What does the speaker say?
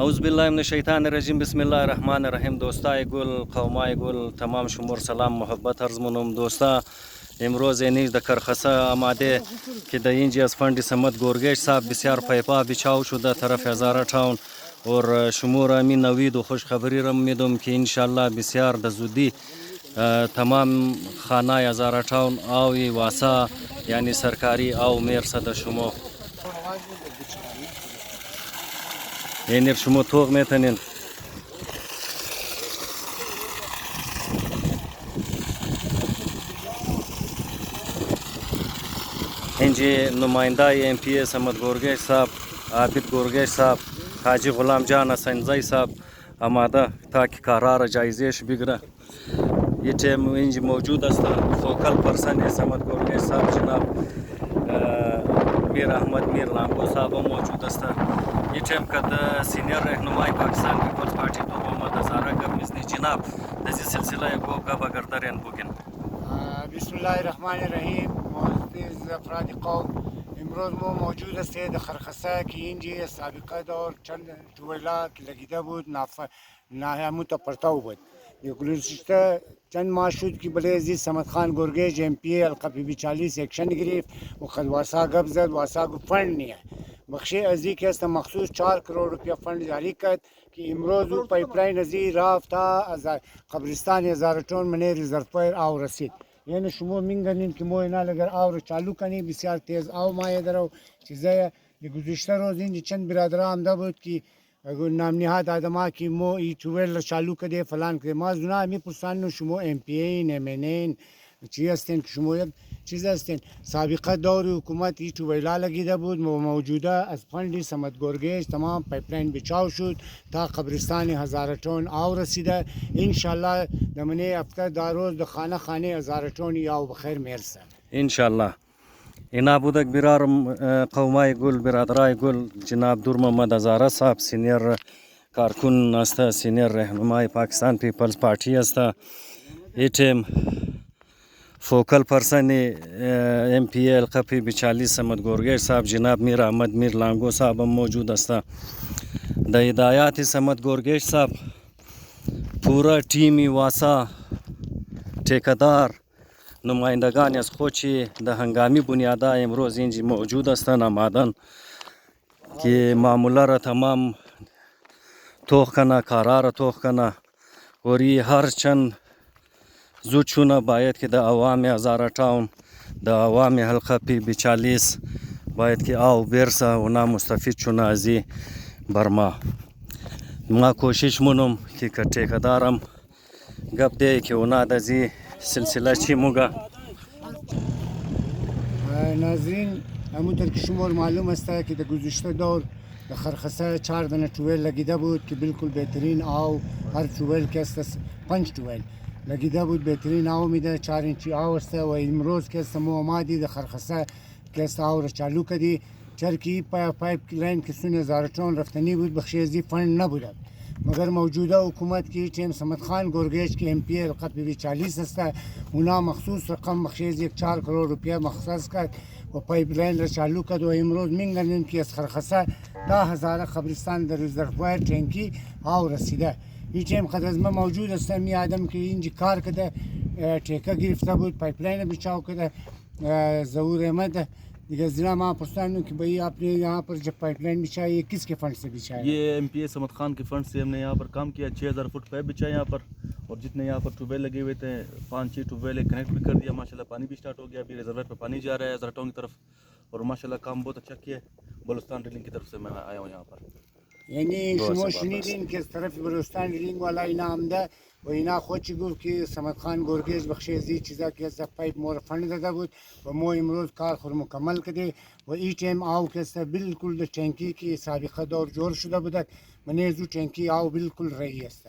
اعوذ بالله من الشیطان الرجیم. بسم الله الرحمن الرحیم. دوستای گل، قومای گل، تمام شمور سلام محبت عرض منم. دوستا امروز نیز در کرخسه آماده که در اینجا از فند سمت گورگیش صاحب بسیار پیپا بچاو شده طرف هزاره تاون اور شمور امین نوید و خوش خبری را میدم که انشالله بسیار در زودی تمام خانه هزاره تاون آوی واسا یعنی سرکاری آو میرسد شما اینر شما توق میتنین. اینجا نماینده ام پی سمت گورگیش صاحب، عابد گورگیش صاحب، حاجی غلام جان حسنزی صاحب آماده تا که کارا را جایزش بگیره. یہ ٹیم اینجا موجود است. فوکل پرسن سمت گورگیش صاحب جناب میر احمد میر لانگو صاحب موجود است. یہ ٹیم کد سینئر رہنمائی پاکستان پیپلز پارٹی تو محمد ہزارہ گب مزنی جناب دزی سلسلہ کو گب اگر درین بگن. بسم الله الرحمن الرحیم. معزز افراد قوم، امروز ما موجود است در خرخسه که اینجا سابقه دار چند تویلا که لگیده بود ناهمو تا پرتاو بود. گذشته چند ماه شد که بله عزیز سمت خان گورگیش ام پی القپی 40 اکشن گرفت و خود واسا گپ زد. واسا گفت فند نیه بخشی ازی که است مخصوص 4 کروڑ روپیه فند جاری کرد که امروز او پایپلاین ازی رفت تا از قبرستان هزارتون منه ریزرفایر آو رسید. یعنی شما میگنین که ما اینا اگر آو رو چالو کنی بسیار تیز آو مایه درو چیزای گذشته روز اینجا چند برادر آمده بود که نام نهاد آدما که ما ای تویل چالو کده فلان کده. ما زنا می پرسانو شما ام پی این ام ان این چی هستین که شما یک چیز هستین. سابقه دور حکومت ای تویلا لگیده بود موجوده از فند سمت گورگیش تمام پایپلاین بچاو شد تا قبرستان هزارتون آو رسیده. انشالله دمنه هفته دا روز د خانه خانه هزارتون یا بخیر میرسه انشالله. اینا بودک برارم قومای گل برادرای گل جناب دور محمد هزاره صاحب سینیر کارکن است، سینیر رهنمای پاکستان پیپلز پارتی است. ای ٹیم فوکل پرسن ام پی القپی 40 سمت گورگیش صاحب جناب میر احمد میر لانگو صاحب موجود است. در ہدایات سمت گورگیش صاحب پورا ٹیمی واسا ٹھیکدار نمایندگان از خوچی در هنگامی بنیادا امروز اینجا موجود هستند آمادن که معامله را تمام توخ کنه، کارا را توخ کنه اور هر چند زود چونه باید که در عوام هزاره تاون در عوام حلقه پی 40 باید که آو برسه و نا مستفید چونه ازی برما. ما کوشش منم که ٹھیکدارم گپ ده که اونا دزی سلسله چی موگا. ناظرین همونطور که شما معلوم است که در گذشته دور در خرخسه 4 دانه تویل لگیده بود که بالکل بهترین آو هر تویل که است 5 تویل لگیده بود بهترین آو میده 4 انچی آو است. و امروز که است ما آمادی در خرخسه که است آو را چالو کردی چرکی پایپ لاین که سون هزارتون رفتنی بود بخشی ازی فند نبوده مگر موجوده حکومت کی ٹیم سمت خان گورگیش کی ام پی القپی 40 است اونا مخصوص رقم بخشیز 4 کروڑ روپیه مخصص کرد و پایپ لاین را چالو کرد. و امروز میگنین که از خرخسه 10,000 قبرستان در ریزرفایر ٹینکی آو رسیده. این ٹیم خود از ما موجود است. می آدم که اینجا کار کرده ٹھیکه گرفته بود پایپ لاین بچاو کرده ظهور احمد دیگه زیرا ما پوچھتا کہ بھائی آپ نے یہاں پر جب پائپ لائن بچھائی یہ کس کے فنڈ سے بچھایا؟ یہ ایم پی اے سمت خان کے فنڈ سے ہم نے یہاں پر کام کیا. 6000 فٹ پائپ بچھایا یہاں پر اور جتنے یہاں پر ٹیوب ویل لگے ہوئے تھے 5-6 ٹیوب ویل کنیکٹ بھی کر دیا. ماشاءاللہ پانی بھی اسٹارٹ ہو گیا. ابھی ریزروائر پہ پانی جا رہا ہے زرٹاؤن کی طرف اور ماشاءاللہ کام بہت اچھا کیا ہے. بلوچستان ڈرلنگ کی طرف سے میں آیا ہوں یہاں پر. یعنی شما شنیدین که از طرف بلوچستان ڈرلنگ والا اینا آمده و اینا خودشی گفت که سمت خان گورگیش بخشی ازی چیزا که از پایپ مور فند داده بود و ما امروز کار خود مکمل کرده و ای ٹیم آو که است بالکل در ٹینکی که سابقه دور جور شده بوده منه زو ٹینکی آو بالکل رهی است.